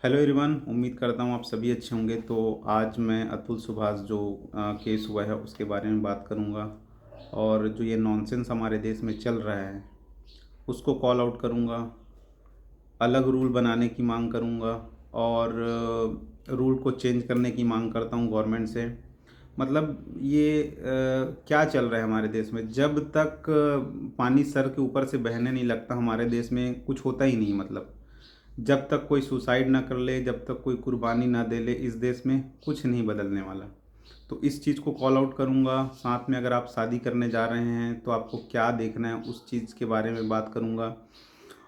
Hello everyone, उम्मीद करता हूँ आप सभी अच्छे होंगे। तो आज मैं अतुल सुभाष जो केस हुआ है उसके बारे में बात करूँगा और जो ये नॉनसेंस हमारे देश में चल रहा है उसको कॉल आउट करूँगा। अलग रूल बनाने की मांग करूँगा और रूल को चेंज करने की मांग करता हूँ गवर्नमेंट से। मतलब ये क्या चल रहा है हमारे देश में। जब तक पानी सर के ऊपर से बहने नहीं लगता हमारे देश में कुछ होता ही नहीं। मतलब जब तक कोई सुसाइड ना कर ले, जब तक कोई कुर्बानी ना दे ले, इस देश में कुछ नहीं बदलने वाला। तो इस चीज़ को कॉल आउट करूँगा। साथ में अगर आप शादी करने जा रहे हैं तो आपको क्या देखना है उस चीज़ के बारे में बात करूँगा।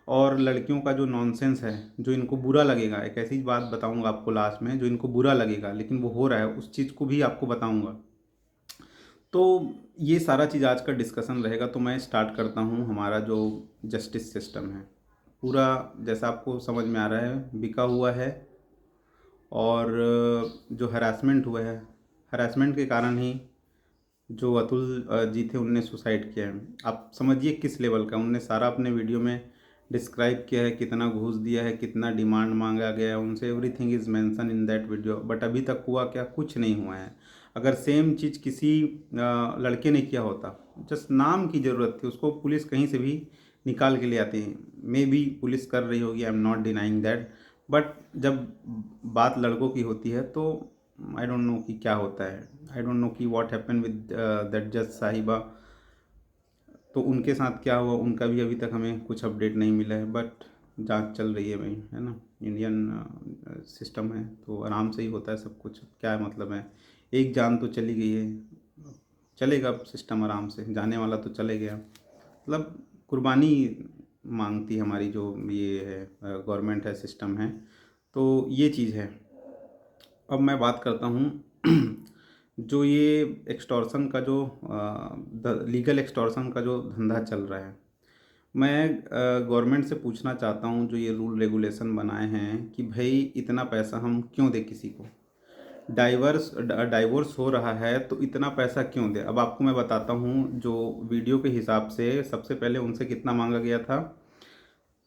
और लड़कियों का जो नॉनसेंस है, जो इनको बुरा लगेगा, एक ऐसी बात बताऊँगा आपको लास्ट में जो इनको बुरा लगेगा लेकिन वो हो रहा है, उस चीज़ को भी आपको बताऊँगा। तो ये सारा चीज़ आज का डिस्कशन रहेगा। तो मैं स्टार्ट करता हूँ। हमारा जो जस्टिस सिस्टम है पूरा, जैसा आपको समझ में आ रहा है, बिका हुआ है। और जो हरासमेंट हुआ है, हरासमेंट के कारण ही जो अतुल जी थे उनने सुसाइड किया है। आप समझिए किस लेवल का। उनने सारा अपने वीडियो में डिस्क्राइब किया है, कितना घूस दिया है, कितना डिमांड मांगा गया है उनसे। Everything is mention in that video. But अभी तक हुआ क्या? कुछ नहीं हुआ है। अगर सेम चीज़ किसी लड़के ने किया होता, जस्ट नाम की ज़रूरत थी, उसको पुलिस कहीं से भी निकाल के ले आती है। मे बी पुलिस कर रही होगी, I am not denying that. But जब बात लड़कों की होती है तो आई डोंट नो कि क्या होता है। आई डोंट नो कि व्हाट हैपन विद दैट जज साहिबा। तो उनके साथ क्या हुआ उनका भी अभी तक हमें कुछ अपडेट नहीं मिला है। बट जांच चल रही है भाई, है ना। इंडियन सिस्टम है तो आराम से ही होता है सब कुछ। क्या मतलब है, एक जान तो चली गई है, चलेगा अब सिस्टम आराम से। जाने वाला तो चले गया। मतलब कुर्बानी मांगती है हमारी जो ये है गवर्नमेंट है, सिस्टम है। तो ये चीज़ है। अब मैं बात करता हूँ जो ये एक्सटॉर्शन का जो लीगल एक्सटॉर्शन का जो धंधा चल रहा है, मैं गवर्नमेंट से पूछना चाहता हूँ जो ये रूल रेगुलेशन बनाए हैं कि भाई इतना पैसा हम क्यों दें किसी को। डाइवोर्स हो रहा है तो इतना पैसा क्यों दे। अब आपको मैं बताता हूँ जो वीडियो के हिसाब से सबसे पहले उनसे कितना मांगा गया था।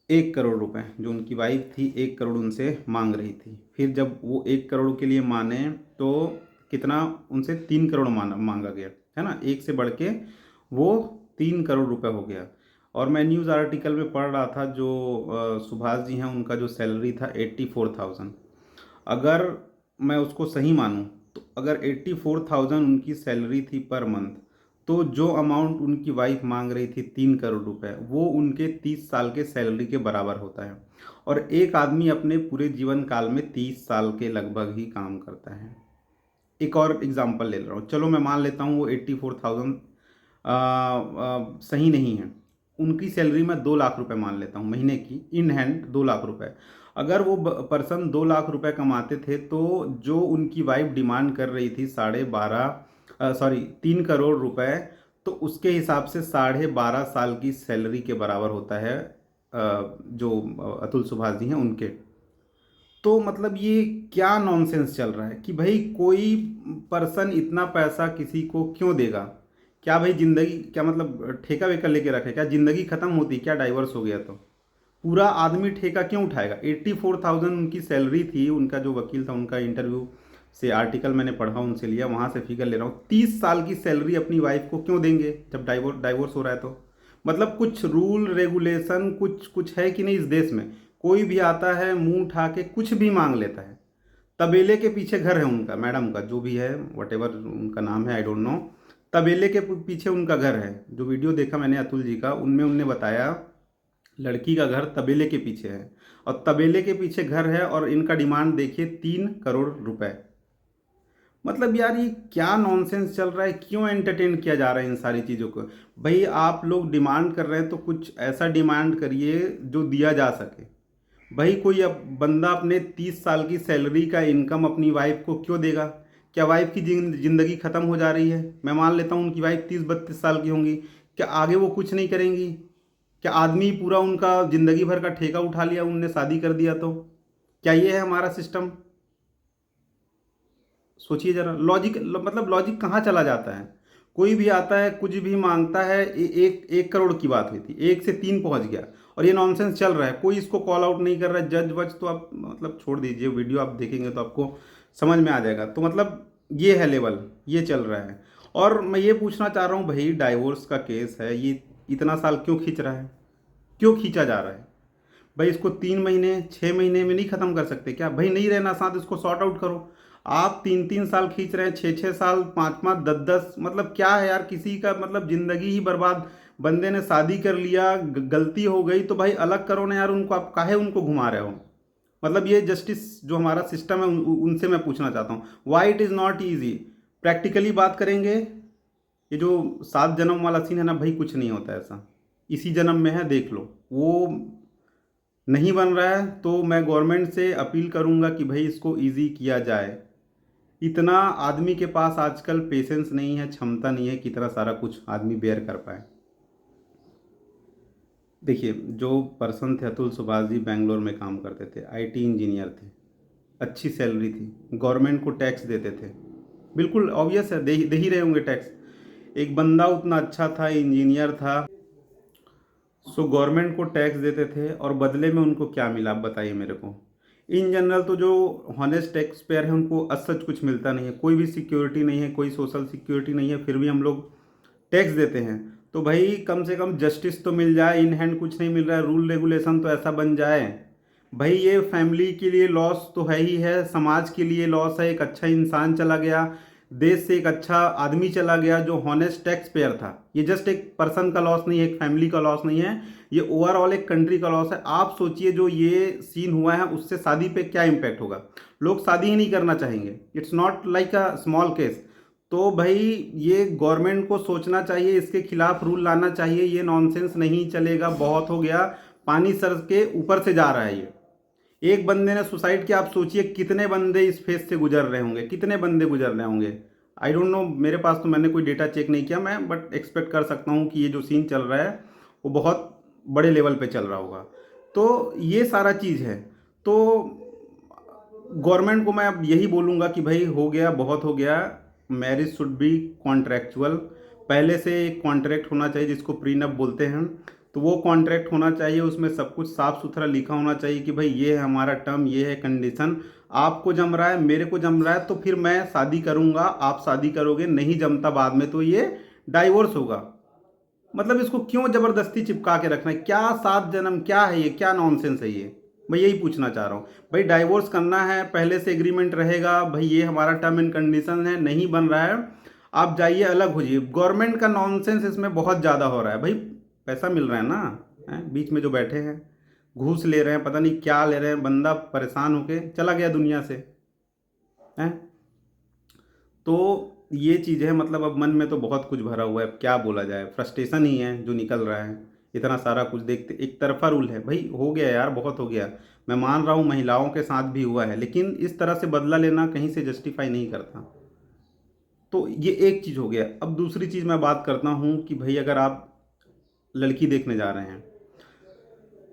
1 करोड़ रुपए जो उनकी वाइफ थी, 1 करोड़ उनसे मांग रही थी। फिर जब वो 1 करोड़ के लिए माने तो कितना उनसे 3 करोड़ मांगा गया, है ना। एक से बढ़ के वो 3 करोड़ रुपए हो गया। और मैं न्यूज़ आर्टिकल में पढ़ रहा था जो सुभाष जी हैं उनका जो सैलरी था 84,000। अगर मैं उसको सही मानूं तो अगर 84,000 उनकी सैलरी थी पर मंथ, तो जो अमाउंट उनकी वाइफ मांग रही थी 3 करोड़ रुपए, वो उनके 30 साल के सैलरी के बराबर होता है। और एक आदमी अपने पूरे जीवन काल में 30 साल के लगभग ही काम करता है। एक और एग्जांपल ले रहा हूँ, चलो मैं मान लेता हूँ वो 84,000 सही नहीं है। उनकी सैलरी मैं 2 लाख रुपए मान लेता हूँ महीने की, इन हैंड 2 लाख रुपए। अगर वो पर्सन 2 लाख रुपए कमाते थे तो जो उनकी वाइफ डिमांड कर रही थी 12.5 सॉरी 3 करोड़ रुपए, तो उसके हिसाब से 12.5 साल की सैलरी के बराबर होता है जो अतुल सुभाष जी हैं उनके। तो मतलब ये क्या नॉनसेंस चल रहा है कि भाई कोई पर्सन इतना पैसा किसी को क्यों देगा। क्या भाई ज़िंदगी, क्या मतलब ठेका वेका लेके रखे? क्या ज़िंदगी ख़त्म होती? क्या डाइवर्स हो गया तो पूरा आदमी ठेका क्यों उठाएगा? 84,000 उनकी सैलरी थी। उनका जो वकील था, उनका इंटरव्यू से आर्टिकल मैंने पढ़ा, उनसे लिया, वहाँ से फिगर ले रहा हूँ। 30 साल की सैलरी अपनी वाइफ को क्यों देंगे जब डाइवोर्स हो रहा है तो? मतलब कुछ रूल रेगुलेशन कुछ कुछ है कि नहीं इस देश में? कोई भी आता है मुंह उठा के कुछ भी मांग लेता है। तबेले के पीछे घर है उनका, मैडम का जो भी है, वट एवर उनका नाम है, आई डोंट नो। तबेले के पीछे उनका घर है। जो वीडियो देखा मैंने अतुल जी का, उनमें उनने बताया लड़की का घर तबेले के पीछे है। और तबेले के पीछे घर है और इनका डिमांड देखिए 3 करोड़ रुपए। मतलब यार ये क्या नॉनसेंस चल रहा है? क्यों एंटरटेन किया जा रहा है इन सारी चीज़ों को? भाई आप लोग डिमांड कर रहे हैं तो कुछ ऐसा डिमांड करिए जो दिया जा सके। भाई कोई अब बंदा अपने 30 साल की सैलरी का इनकम अपनी वाइफ को क्यों देगा? क्या वाइफ की जिंदगी ख़त्म हो जा रही है? मैं मान लेता हूँ उनकी वाइफ 30-32 साल की होंगी, क्या आगे वो कुछ नहीं करेंगी? क्या आदमी पूरा उनका ज़िंदगी भर का ठेका उठा लिया, उनने शादी कर दिया तो? क्या ये है हमारा सिस्टम? सोचिए जरा, लॉजिक मतलब लॉजिक कहाँ चला जाता है। कोई भी आता है कुछ भी मांगता है। एक 1 करोड़ की बात हुई थी, 1 से 3 पहुंच गया। और ये नॉनसेंस चल रहा है, कोई इसको कॉल आउट नहीं कर रहा है। जज वज तो आप मतलब छोड़ दीजिए, वीडियो आप देखेंगे तो आपको समझ में आ जाएगा। तो मतलब ये है लेवल, ये चल रहा है। और मैं ये पूछना चाह रहा हूँ भाई, डाइवोर्स का केस है, ये इतना साल क्यों खींच रहा है, क्यों खींचा जा रहा है भाई? इसको 3 महीने 6 महीने में नहीं ख़त्म कर सकते क्या भाई? नहीं रहना साथ, इसको सॉर्ट आउट करो। आप 3-3 साल खींच रहे हैं, 6-6 साल, 5-5, 10-10, मतलब क्या है यार? किसी का मतलब ज़िंदगी ही बर्बाद। बंदे ने शादी कर लिया, गलती हो गई तो भाई अलग करो ना यार उनको, आप काहे उनको घुमा रहे हो? मतलब ये जस्टिस जो हमारा सिस्टम है उनसे मैं पूछना चाहता हूँ, why it is not easy? Practically बात करेंगे, ये जो 7 जन्म वाला सीन है ना भाई, कुछ नहीं होता ऐसा। इसी जन्म में है, देख लो। वो नहीं बन रहा है तो मैं गवर्नमेंट से अपील करूंगा कि भाई इसको इजी किया जाए। इतना आदमी के पास आजकल पेशेंस नहीं है, क्षमता नहीं है कि इतना सारा कुछ आदमी बेयर कर पाए। देखिए, जो पर्सन थे अतुल सुभाष जी, बेंगलोर में काम करते थे, आईटी इंजीनियर थे, अच्छी सैलरी थी, गवर्नमेंट को टैक्स देते थे। बिल्कुल ऑब्वियस है, दे ही रहे होंगे टैक्स। एक बंदा उतना अच्छा था, इंजीनियर था, सो गवर्नमेंट को टैक्स देते थे, और बदले में उनको क्या मिला आप बताइए मेरे को? इन जनरल तो जो हॉनेस्ट टैक्स पेयर है उनको as सच कुछ मिलता नहीं है, कोई भी सिक्योरिटी नहीं है, कोई सोशल सिक्योरिटी नहीं है, फिर भी हम लोग टैक्स देते हैं। तो भाई कम से कम जस्टिस तो मिल जाए, इन हैंड कुछ नहीं मिल रहा है, रूल रेगुलेशन तो ऐसा बन जाए भाई। ये फैमिली के लिए लॉस तो है ही है, समाज के लिए लॉस है। एक अच्छा इंसान चला गया, देश से एक अच्छा आदमी चला गया जो हॉनेस्ट टैक्स पेयर था। ये जस्ट एक पर्सन का लॉस नहीं है, एक फैमिली का लॉस नहीं है, ये ओवरऑल एक कंट्री का लॉस है। आप सोचिए जो ये सीन हुआ है उससे शादी पे क्या इम्पैक्ट होगा। लोग शादी ही नहीं करना चाहेंगे। It's not like a small case. तो भाई ये गवर्नमेंट को सोचना चाहिए, इसके खिलाफ रूल लाना चाहिए। ये नॉनसेंस नहीं चलेगा, बहुत हो गया, पानी सर के ऊपर से जा रहा है। ये एक बंदे ने सुसाइड किया, आप सोचिए कितने बंदे इस फेज से गुजर रहे होंगे, कितने बंदे गुजर रहे होंगे। आई डोंट नो, मेरे पास तो, मैंने कोई डेटा चेक नहीं किया मैं, बट एक्सपेक्ट कर सकता हूँ कि ये जो सीन चल रहा है वो बहुत बड़े लेवल पे चल रहा होगा। तो ये सारा चीज़ है। तो गवर्नमेंट को मैं अब यही बोलूँगा कि भाई हो गया, बहुत हो गया। Marriage should be contractual. पहले से एक कॉन्ट्रैक्ट होना चाहिए जिसको प्रीनप बोलते हैं, तो वो कॉन्ट्रैक्ट होना चाहिए। उसमें सब कुछ साफ सुथरा लिखा होना चाहिए कि भाई ये है हमारा टर्म, ये है कंडीशन। आपको जम रहा है, मेरे को जम रहा है, तो फिर मैं शादी करूँगा, आप शादी करोगे, नहीं जमता बाद में तो ये डाइवोर्स होगा। मतलब इसको क्यों ज़बरदस्ती चिपका के रखना है? क्या 7 जन्म, क्या है ये, क्या नॉनसेंस है ये? मैं यही पूछना चाह रहा हूँ भाई। डाइवोर्स करना है, पहले से एग्रीमेंट रहेगा भाई, ये हमारा टर्म एंड कंडीशन है, नहीं बन रहा है आप जाइए, अलग हो जाइए। गवर्नमेंट का नॉनसेंस इसमें बहुत ज़्यादा हो रहा है भाई। पैसा मिल रहा है ना, बीच में जो बैठे हैं घूस ले रहे हैं, पता नहीं क्या ले रहे हैं, बंदा परेशान होके चला गया दुनिया से हैं। तो ये चीज़ है, मतलब अब मन में तो बहुत कुछ भरा हुआ है, अब क्या बोला जाए, फ्रस्ट्रेशन ही है जो निकल रहा है। इतना सारा कुछ देखते, एक तरफा रूल है भाई, हो गया यार, बहुत हो गया। मैं मान रहा हूँ महिलाओं के साथ भी हुआ है, लेकिन इस तरह से बदला लेना कहीं से जस्टिफाई नहीं करता। तो ये एक चीज़ हो गया। अब दूसरी चीज़ मैं बात करता हूँ कि भाई अगर आप लड़की देखने जा रहे हैं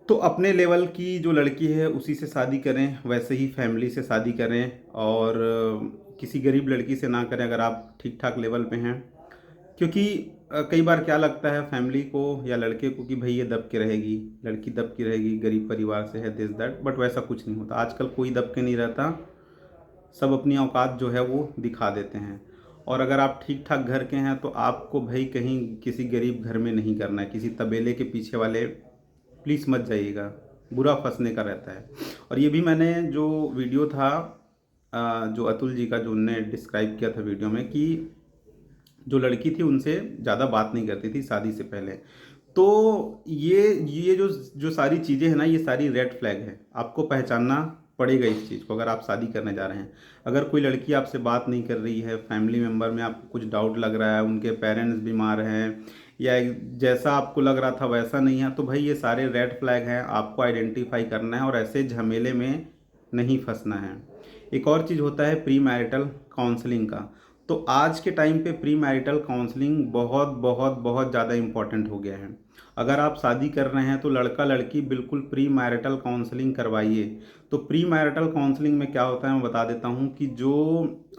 तो अपने लेवल की जो लड़की है उसी से शादी करें, वैसे ही फैमिली से शादी करें, और किसी गरीब लड़की से ना करें अगर आप ठीक ठाक लेवल पे हैं। क्योंकि कई बार क्या लगता है फैमिली को या लड़के को कि भाई ये दब के रहेगी, लड़की दब के रहेगी, गरीब परिवार से है, दिस दैट, बट वैसा कुछ नहीं होता। आजकल कोई दब के नहीं रहता, सब अपनी औकात जो है वो दिखा देते हैं। और अगर आप ठीक ठाक घर के हैं तो आपको भाई कहीं किसी गरीब घर में नहीं करना है, किसी तबेले के पीछे वाले प्लीज़ मत जाइएगा, बुरा फंसने का रहता है। और ये भी मैंने जो वीडियो था, जो अतुल जी का, जो उनने डिस्क्राइब किया था वीडियो में, कि जो लड़की थी उनसे ज़्यादा बात नहीं करती थी शादी से पहले। तो ये जो जो सारी चीज़ें हैं ना, ये सारी रेड फ्लैग है। आपको पहचानना पड़ेगा इस चीज़ को अगर आप शादी करने जा रहे हैं। अगर कोई लड़की आपसे बात नहीं कर रही है, फैमिली मेम्बर में आपको कुछ डाउट लग रहा है, उनके पेरेंट्स बीमार हैं, या जैसा आपको लग रहा था वैसा नहीं है, तो भाई ये सारे रेड फ्लैग हैं, आपको आइडेंटिफाई करना है और ऐसे झमेले में नहीं फंसना है। एक और चीज़ होता है प्री मैरिटल काउंसलिंग का। तो आज के टाइम पे प्री मैरिटल काउंसलिंग बहुत बहुत बहुत ज़्यादा इम्पॉर्टेंट हो गया है। अगर आप शादी कर रहे हैं तो लड़का लड़की बिल्कुल प्री मैरिटल काउंसलिंग करवाइए। तो प्री मैरिटल काउंसलिंग में क्या होता है मैं बता देता हूँ कि जो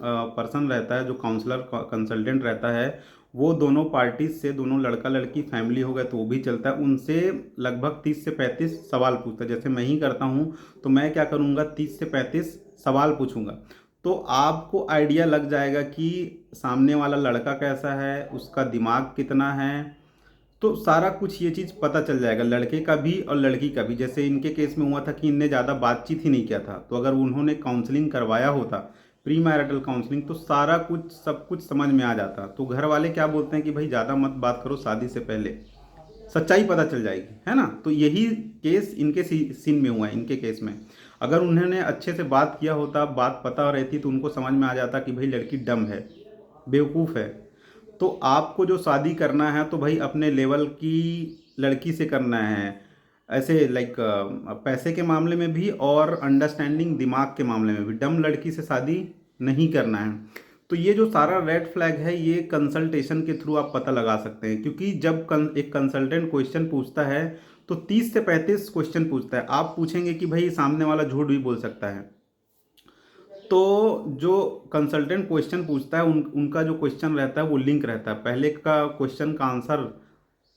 पर्सन रहता है, जो काउंसलर कंसल्टेंट रहता है, वो दोनों पार्टीज से, दोनों लड़का लड़की फैमिली हो गए तो वो भी चलता है, उनसे लगभग 30 से 35 सवाल पूछता है। जैसे मैं ही करता हूँ तो मैं क्या करूँगा, 30 से 35 सवाल पूछूंगा। तो आपको आइडिया लग जाएगा कि सामने वाला लड़का कैसा है, उसका दिमाग कितना है। तो सारा कुछ ये चीज़ पता चल जाएगा, लड़के का भी और लड़की का भी। जैसे इनके केस में हुआ था कि इनने ज़्यादा बातचीत ही नहीं किया था, तो अगर उन्होंने काउंसलिंग करवाया होता, प्री मैरिटल काउंसलिंग, तो सारा कुछ सब कुछ समझ में आ जाता। तो घर वाले क्या बोलते हैं कि भाई ज़्यादा मत बात करो शादी से पहले, सच्चाई पता चल जाएगी, है ना। तो यही केस इनके सीन में हुआ है, इनके केस में। अगर उन्होंने अच्छे से बात किया होता, बात पता रहती, तो उनको समझ में आ जाता कि भाई लड़की डम है, बेवकूफ़ है। तो आपको जो शादी करना है तो भाई अपने लेवल की लड़की से करना है, ऐसे लाइक पैसे के मामले में भी और अंडरस्टैंडिंग दिमाग के मामले में भी। डम लड़की से शादी नहीं करना है। तो ये जो सारा रेड फ्लैग है, ये कंसल्टेशन के थ्रू आप पता लगा सकते हैं, क्योंकि जब एक कंसल्टेंट क्वेश्चन पूछता है तो 30 से 35 क्वेश्चन पूछता है। आप पूछेंगे कि भाई सामने वाला झूठ भी बोल सकता है, तो जो कंसल्टेंट क्वेश्चन पूछता है उनका जो क्वेश्चन रहता है वो लिंक रहता है। पहले का क्वेश्चन का आंसर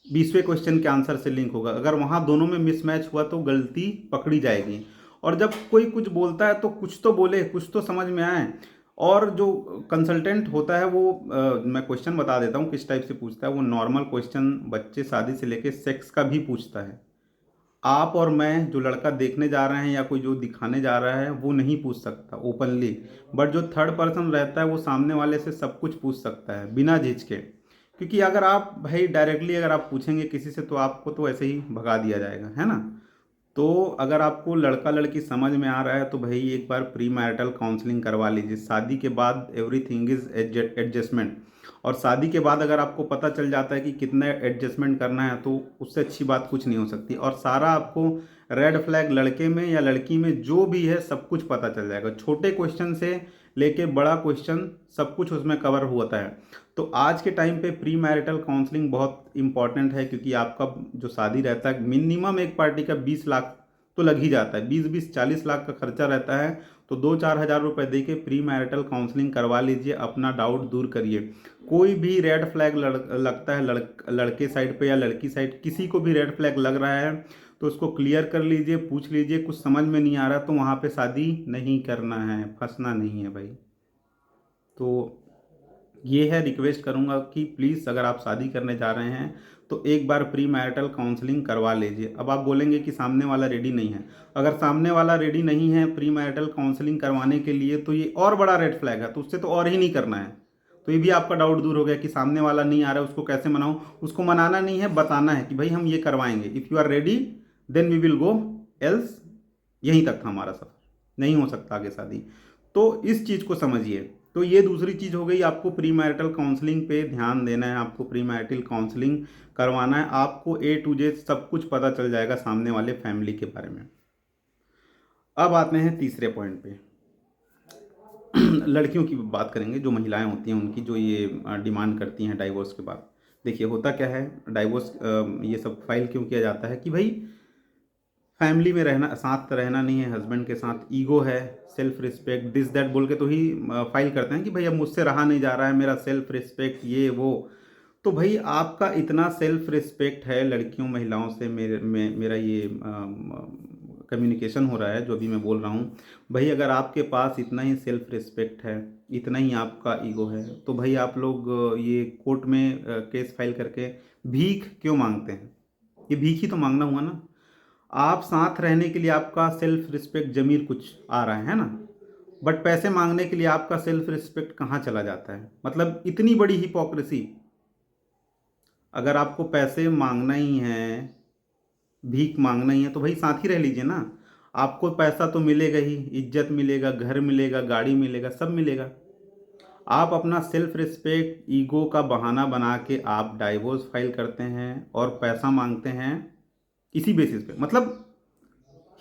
20वें क्वेश्चन के आंसर से लिंक होगा। अगर वहाँ दोनों में मिसमैच हुआ तो गलती पकड़ी जाएगी। और जब कोई कुछ बोलता है तो कुछ तो बोले, कुछ तो समझ में आए। और जो कंसल्टेंट होता है वो मैं क्वेश्चन बता देता हूँ किस टाइप से पूछता है। वो नॉर्मल क्वेश्चन बच्चे शादी से लेके सेक्स का भी पूछता है। आप और मैं जो लड़का देखने जा रहे हैं या कोई जो दिखाने जा रहा है वो नहीं पूछ सकता ओपनली, बट जो थर्ड पर्सन रहता है वो सामने वाले से सब कुछ पूछ सकता है बिना झिझके। क्योंकि अगर आप भाई डायरेक्टली अगर आप पूछेंगे किसी से तो आपको तो ऐसे ही भगा दिया जाएगा, है ना। तो अगर आपको लड़का लड़की समझ में आ रहा है तो भाई एक बार प्री मैरिटल काउंसलिंग करवा लीजिए। शादी के बाद एवरीथिंग इज एडजस्टमेंट। और शादी के बाद अगर आपको पता चल जाता है कि कितना एडजस्टमेंट करना है तो उससे अच्छी बात कुछ नहीं हो सकती। और सारा आपको रेड फ्लैग लड़के में या लड़की में जो भी है सब कुछ पता चल जाएगा। छोटे क्वेश्चन से लेके बड़ा क्वेश्चन सब कुछ उसमें कवर होता है। तो आज के टाइम पे प्री मैरिटल काउंसलिंग बहुत इंपॉर्टेंट है, क्योंकि आपका जो शादी रहता है मिनिमम एक पार्टी का 20 लाख तो लग ही जाता है। 20-40 लाख का खर्चा रहता है। तो 2-4 हज़ार रुपये दे के प्री मैरिटल काउंसलिंग करवा लीजिए, अपना डाउट दूर करिए। कोई भी रेड फ्लैग लगता है लड़के साइड पे या लड़की साइड, किसी को भी रेड फ्लैग लग रहा है तो उसको क्लियर कर लीजिए, पूछ लीजिए। कुछ समझ में नहीं आ रहा तो वहाँ पे शादी नहीं करना है, फंसना नहीं है भाई। तो ये है, रिक्वेस्ट करूंगा कि प्लीज़ अगर आप शादी करने जा रहे हैं तो एक बार प्री मैरिटल काउंसलिंग करवा लीजिए। अब आप बोलेंगे कि सामने वाला रेडी नहीं है। अगर सामने वाला रेडी नहीं है प्री मैरिटल काउंसलिंग करवाने के लिए तो ये और बड़ा रेड फ्लैग है, तो उससे तो और ही नहीं करना है। तो ये भी आपका डाउट दूर हो गया कि सामने वाला नहीं आ रहा है, उसको कैसे मनाऊं। उसको मनाना नहीं है, बताना है कि भाई हम ये करवाएंगे, if you are ready then we will go, else यहीं तक था हमारा सफ़र, नहीं हो सकता आगे शादी। तो इस चीज़ को समझिए। तो ये दूसरी चीज़ हो गई, आपको प्री मैरिटल काउंसलिंग पे ध्यान देना है, आपको प्री मैरिटल काउंसलिंग करवाना है। आपको A to Z सब कुछ पता चल जाएगा सामने वाले फैमिली के बारे में। अब आते हैं तीसरे पॉइंट पे। लड़कियों की बात करेंगे, जो महिलाएं होती हैं उनकी जो ये डिमांड करती हैं डाइवोर्स के बाद। देखिए होता क्या है, डाइवोर्स ये सब फाइल क्यों किया जाता है कि भाई फैमिली में रहना, साथ रहना नहीं है हस्बैंड के साथ, ईगो है, सेल्फ रिस्पेक्ट, दिस दैट बोल के तो ही फाइल करते हैं कि भाई अब मुझसे रहा नहीं जा रहा है, मेरा सेल्फ रिस्पेक्ट ये वो। तो भाई आपका इतना सेल्फ रिस्पेक्ट है लड़कियों महिलाओं से, मेरा ये कम्युनिकेशन हो रहा है जो भी मैं बोल रहा हूँ। भाई अगर आपके पास इतना ही सेल्फ रिस्पेक्ट है, इतना ही आपका ईगो है, तो भाई आप लोग ये कोर्ट में केस फाइल करके भीख क्यों मांगते हैं। ये भीख ही तो मांगना हुआ ना। आप साथ रहने के लिए आपका सेल्फ रिस्पेक्ट जमीर कुछ आ रहा है ना, बट पैसे मांगने के लिए आपका सेल्फ रिस्पेक्ट कहाँ चला जाता है। मतलब इतनी बड़ी हिपोक्रेसी। अगर आपको पैसे मांगना ही है, भीख मांगना ही है, तो भाई साथ ही रह लीजिए ना। आपको पैसा तो मिलेगा ही, इज्जत मिलेगा, घर मिलेगा, गाड़ी मिलेगा, सब मिलेगा। आप अपना सेल्फ रिस्पेक्ट ईगो का बहाना बना के आप डाइवोर्स फाइल करते हैं और पैसा मांगते हैं इसी बेसिस पे। मतलब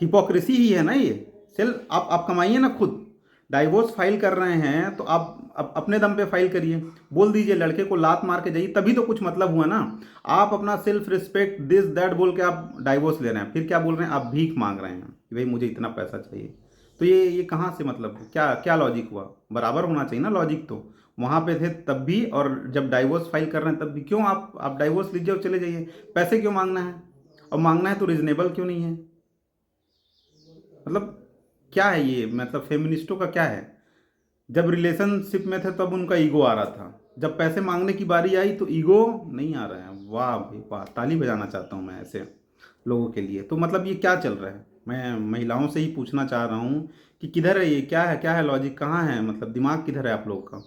हिपोक्रेसी ही है ना ये। सेल्फ आप कमाइए ना खुद। डाइवोर्स फाइल कर रहे हैं तो आप अपने दम पे फाइल करिए, बोल दीजिए लड़के को लात मार के जाइए, तभी तो कुछ मतलब हुआ ना। आप अपना सेल्फ रिस्पेक्ट दिस दैट बोल के आप डाइवोर्स ले रहे हैं, फिर क्या बोल रहे हैं, आप भीख मांग रहे हैं कि भाई मुझे इतना पैसा चाहिए। तो ये कहाँ से, मतलब क्या क्या लॉजिक हुआ? बराबर होना चाहिए ना लॉजिक तो। वहाँ पे थे तब भी, और जब डाइवोर्स फाइल कर रहे हैं तब भी। क्यों आप डाइवोर्स लीजिए और चले जाइए, पैसे क्यों मांगना है? और मांगना है तो रिजनेबल क्यों नहीं है? मतलब क्या है ये, मतलब फेमिनिस्टों का क्या है? जब रिलेशनशिप में थे तब उनका ईगो आ रहा था, जब पैसे मांगने की बारी आई तो ईगो नहीं आ रहा है। वाह भाई वाह, ताली बजाना चाहता हूँ मैं ऐसे लोगों के लिए। तो मतलब ये क्या चल रहा है? मैं महिलाओं से ही पूछना चाह रहा हूँ कि किधर है ये, क्या है लॉजिक, कहाँ है, मतलब दिमाग किधर है आप लोग का?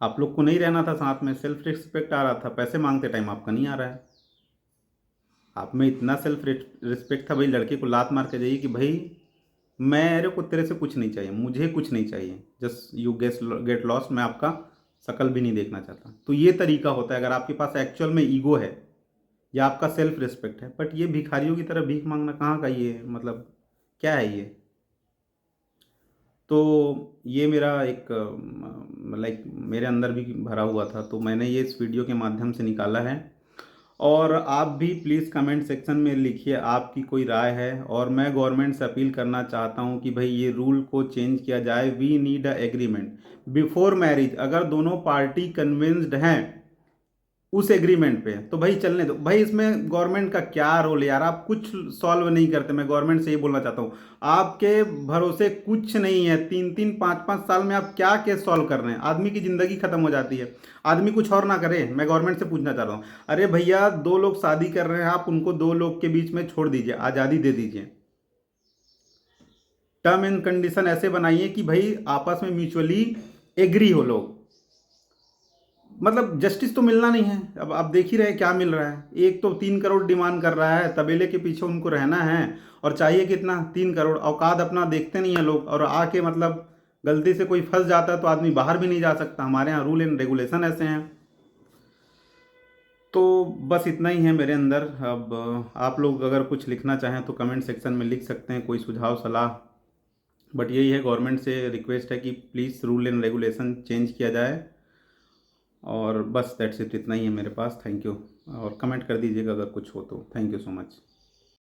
आप लोग को नहीं रहना था साथ में, सेल्फ रिस्पेक्ट आ रहा था, पैसे मांगते टाइम आपका नहीं आ रहा है। आप में इतना सेल्फ रिस्पेक्ट था भाई, लड़के को लात मार के जाइए कि भाई मेरे को तेरे से कुछ नहीं चाहिए, मुझे कुछ नहीं चाहिए, जस्ट यू गेट लॉस्ट, मैं आपका शकल भी नहीं देखना चाहता। तो ये तरीका होता है अगर आपके पास एक्चुअल में ईगो है या आपका सेल्फ रिस्पेक्ट है। बट ये भिखारियों की तरह भीख मांगना कहाँ का ये, मतलब क्या है ये? तो ये मेरा एक लाइक मेरे अंदर भी भरा हुआ था, तो मैंने ये इस वीडियो के माध्यम से निकाला है। और आप भी प्लीज़ कमेंट सेक्शन में लिखिए आपकी कोई राय है। और मैं गवर्नमेंट से अपील करना चाहता हूँ कि भाई ये रूल को चेंज किया जाए। We need a agreement before marriage. अगर दोनों पार्टी कन्विंस्ड हैं उस एग्रीमेंट पे तो भाई चलने दो। भाई इसमें गवर्नमेंट का क्या रोल है यार? आप कुछ सॉल्व नहीं करते। मैं गवर्नमेंट से ये बोलना चाहता हूँ, आपके भरोसे कुछ नहीं है। 3-3 5-5 साल में आप क्या केस सॉल्व कर रहे हैं? आदमी की ज़िंदगी खत्म हो जाती है, आदमी कुछ और ना करे। मैं गवर्नमेंट से पूछना चाह रहा हूँ, अरे भैया दो लोग शादी कर रहे हैं, आप उनको दो लोग के बीच में छोड़ दीजिए, आज़ादी दे दीजिए। टर्म एंड कंडीशन ऐसे बनाइए कि भाई आपस में म्यूचुअली एग्री हो लोग। मतलब जस्टिस तो मिलना नहीं है। अब आप देख ही रहे हैं क्या मिल रहा है। एक तो 3 करोड़ डिमांड कर रहा है, तबेले के पीछे उनको रहना है, और चाहिए कितना? 3 करोड़। औकात अपना देखते नहीं है लोग, और आके मतलब गलती से कोई फंस जाता है तो आदमी बाहर भी नहीं जा सकता। हमारे यहाँ रूल एंड रेगुलेशन ऐसे हैं। तो बस इतना ही है मेरे अंदर। अब आप लोग अगर कुछ लिखना चाहें तो कमेंट सेक्शन में लिख सकते हैं, कोई सुझाव सलाह। बट यही है, गवर्नमेंट से रिक्वेस्ट है कि please rule and regulation change किया जाए। और बस दैट्स इट, इतना ही है मेरे पास। Thank you. और कमेंट कर दीजिएगा अगर कुछ हो तो। Thank you so much.